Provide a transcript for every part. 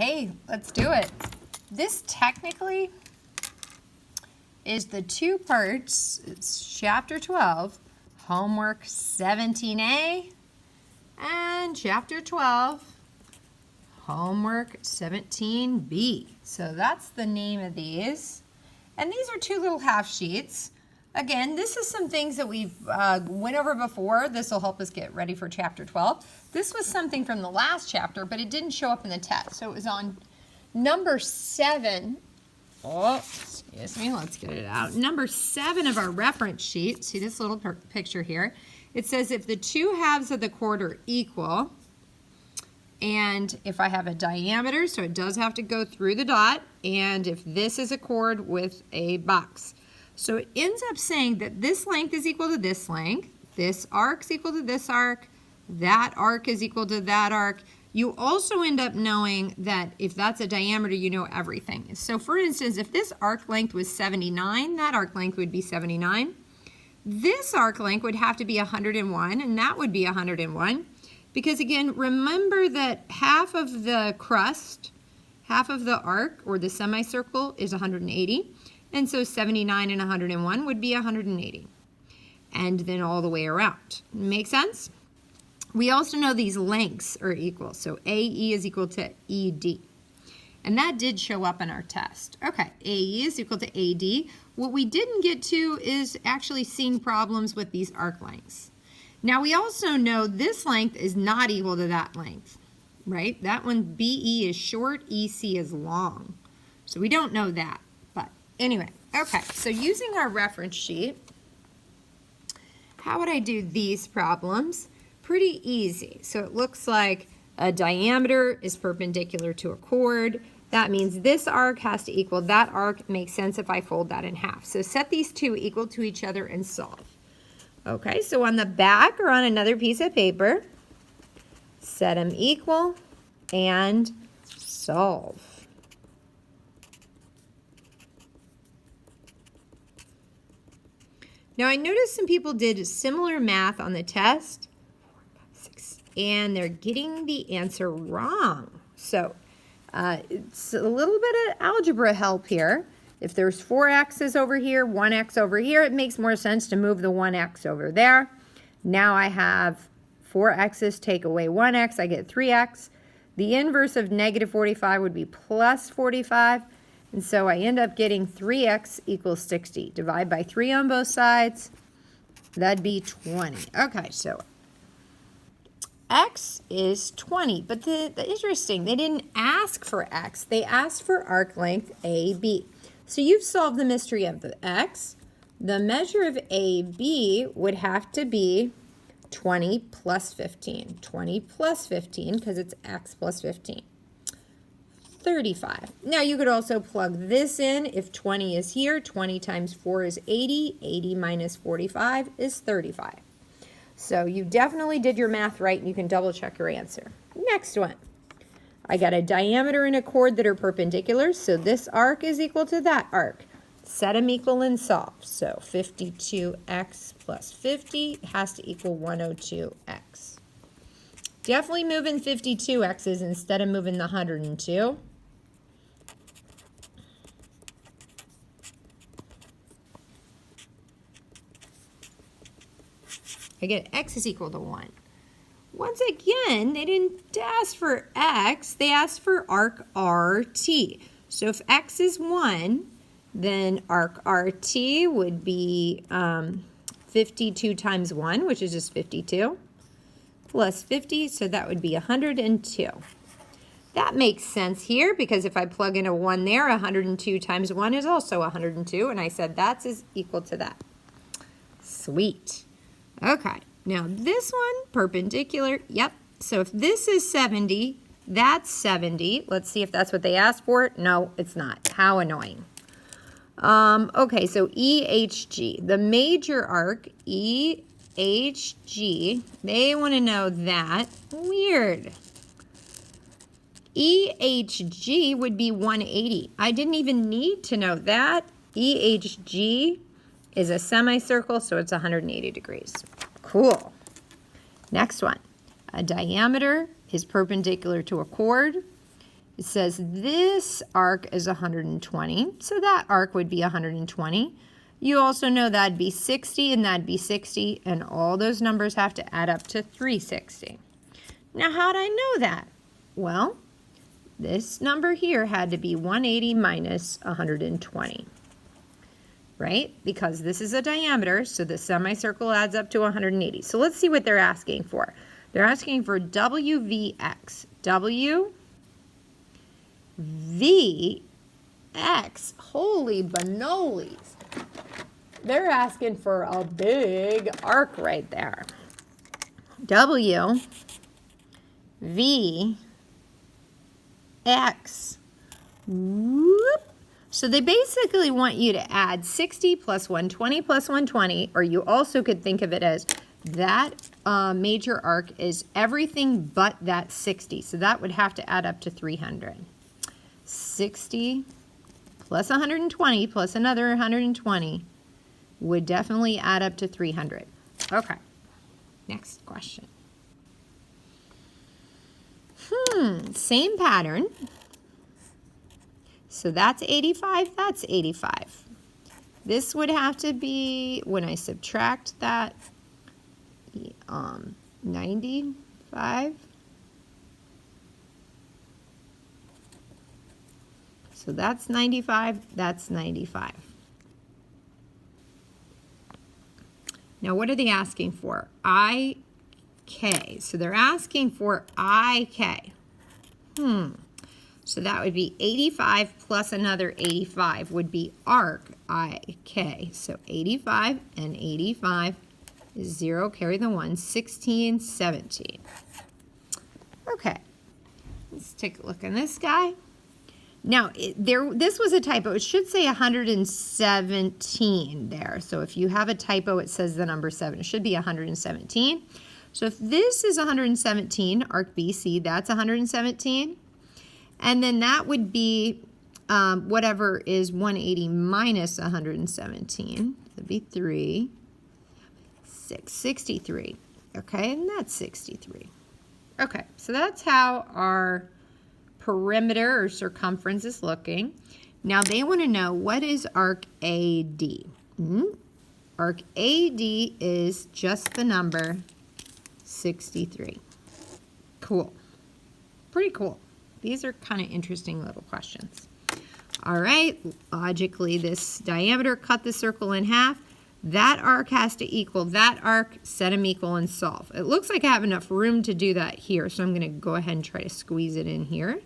hey, let's do it. This technically is the two parts. It's chapter 12, homework 17a, and chapter 12, homework 17b. So that's the name of these. And these are two little half sheets. Again, this is some things that we've went over before. This will help us get ready for chapter 12. This was something from the last chapter, but it didn't show up in the test. So it was on number 7. Oh, excuse me, let's get it out. Number 7 of our reference sheet. See this little picture here? It says if the two halves of the chord are equal, and if I have a diameter, so it does have to go through the dot, and if this is a chord with a box. So it ends up saying that this length is equal to this length, this arc is equal to this arc, that arc is equal to that arc. You also end up knowing that if that's a diameter, you know everything. So for instance, if this arc length was 79, that arc length would be 79. This arc length would have to be 101, and that would be 101. Because again, remember that half of the crust, half of the arc or the semicircle is 180. And so 79 and 101 would be 180. And then all the way around. Make sense? We also know these lengths are equal. So AE is equal to ED. And that did show up in our test. Okay, AE is equal to AD. What we didn't get to is actually seeing problems with these arc lengths. Now we also know this length is not equal to that length, right? That one, BE is short, EC is long. So we don't know that, but anyway. Okay, so using our reference sheet, how would I do these problems? Pretty easy. So it looks like a diameter is perpendicular to a chord. That means this arc has to equal that arc. It makes sense if I fold that in half. So set these two equal to each other and solve. Okay, so on the back or on another piece of paper, set them equal and solve. Now I noticed some people did similar math on the test, and they're getting the answer wrong. So it's a little bit of algebra help here. If there's 4 x's over here, 1 x over here, it makes more sense to move the 1 x over there. Now I have 4 x's, take away 1 x, I get 3x. The inverse of negative 45 would be plus 45. And so I end up getting 3x equals 60. Divide by 3 on both sides. That'd be 20. Okay, so x is 20. But the interesting, they didn't ask for x. They asked for arc length AB. So you've solved the mystery of the x. The measure of AB would have to be 20 plus 15. 20 plus 15, because it's x plus 15. 35. Now you could also plug this in. If 20 is here, 20 times 4 is 80. 80 minus 45 is 35. So you definitely did your math right, and you can double check your answer. Next one. I got a diameter and a chord that are perpendicular, so this arc is equal to that arc. Set them equal and solve. So 52x plus 50 has to equal 102x. Definitely moving 52 x's instead of moving the 102. I get x is equal to 1. Once again, they didn't ask for x, they asked for arc RT. So if x is 1, then arc RT would be 52 times 1, which is just 52, plus 50, so that would be 102. That makes sense here, because if I plug in a 1 there, 102 times 1 is also 102, and I said that's equal to that. Sweet. Okay. Now this one, perpendicular, yep. So if this is 70, that's 70. Let's see if that's what they asked for. No, it's not. How annoying. Okay, so EHG, the major arc, EHG, they want to know that. Weird. EHG would be 180. I didn't even need to know that. EHG is a semicircle, so it's 180 degrees. Cool. Next one. A diameter is perpendicular to a chord. it says this arc is 120, so that arc would be 120. You also know that'd be 60 and that'd be 60, and all those numbers have to add up to 360. Now, how'd I know that? Well, this number here had to be 180 minus 120, right? Because this is a diameter, so the semicircle adds up to 180. So let's see what they're asking for. They're asking for WVX. WVX, holy banoles. They're asking for a big arc right there. WVX. Whoop. So they basically want you to add 60 plus 120 plus 120, or you also could think of it as that major arc is everything but that 60. So that would have to add up to 300. 60 plus 120 plus another 120 would definitely add up to 300. Okay, next question. Same pattern. So that's 85, that's 85. This would have to be, when I subtract that, 95. So that's 95, that's 95. Now what are they asking for? IK. So they're asking for IK. So that would be 85 plus another 85 would be arc IK. So 85 and 85 is 0, carry the 1, 16, 17. Okay, let's take a look at this guy. Now, this was a typo. It should say 117 there. So if you have a typo, it says the number 7. It should be 117. So if this is 117, arc BC, that's 117. And then that would be whatever is 180 minus 117. That'd be 3, 6, 63. Okay, and that's 63. Okay, so that's how our perimeter or circumference is looking. Now they want to know, what is arc AD? Arc AD is just the number 63. Cool. Pretty cool. These are kind of interesting little questions. All right, logically this diameter, cut the circle in half. That arc has to equal that arc, set them equal, and solve. It looks like I have enough room to do that here, so I'm going to go ahead and try to squeeze it in here.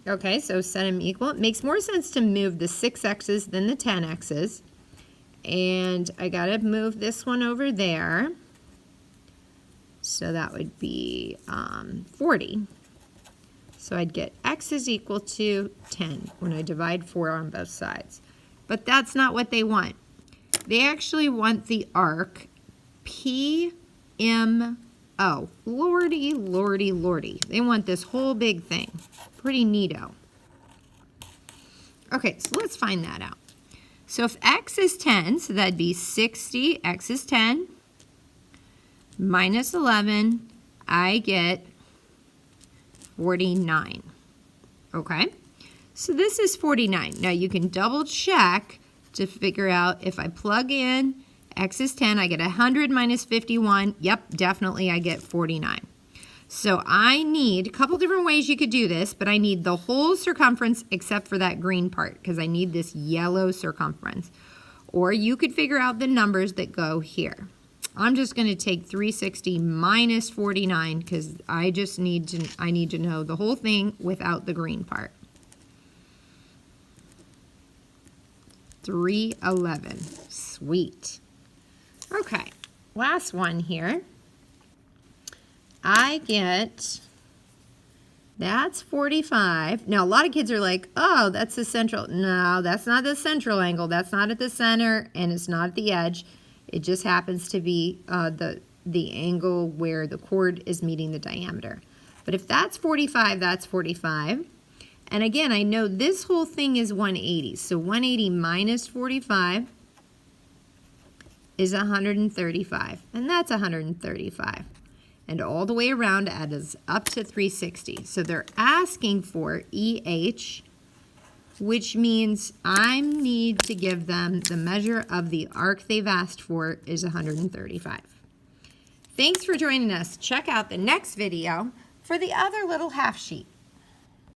Okay, so set them equal. It makes more sense to move the 6x's than the 10x's. And I got to move this one over there. So that would be 40. So I'd get x is equal to 10 when I divide 4 on both sides. But that's not what they want. They actually want the arc PMO. Lordy, lordy, lordy. They want this whole big thing. Pretty neato. Okay, so let's find that out. So if x is 10, so that'd be 60, x is 10, minus 11, I get 49. Okay? So this is 49. Now you can double check to figure out if I plug in x is 10, I get 100 minus 51. Yep, definitely I get 49. So I need a couple different ways you could do this, but I need the whole circumference except for that green part because I need this yellow circumference. Or you could figure out the numbers that go here. I'm just going to take 360 minus 49 because I need to know the whole thing without the green part. 311. Sweet. Okay, last one here. I get, that's 45. Now, a lot of kids are like, oh, that's the central. No, that's not the central angle. That's not at the center, and it's not at the edge. It just happens to be the angle where the chord is meeting the diameter. But if that's 45, that's 45. And again, I know this whole thing is 180. So 180 minus 45 is 135. And that's 135. and all the way around adds up to 360. So they're asking for EH, which means I need to give them the measure of the arc they've asked for is 135. Thanks for joining us. Check out the next video for the other little half sheet.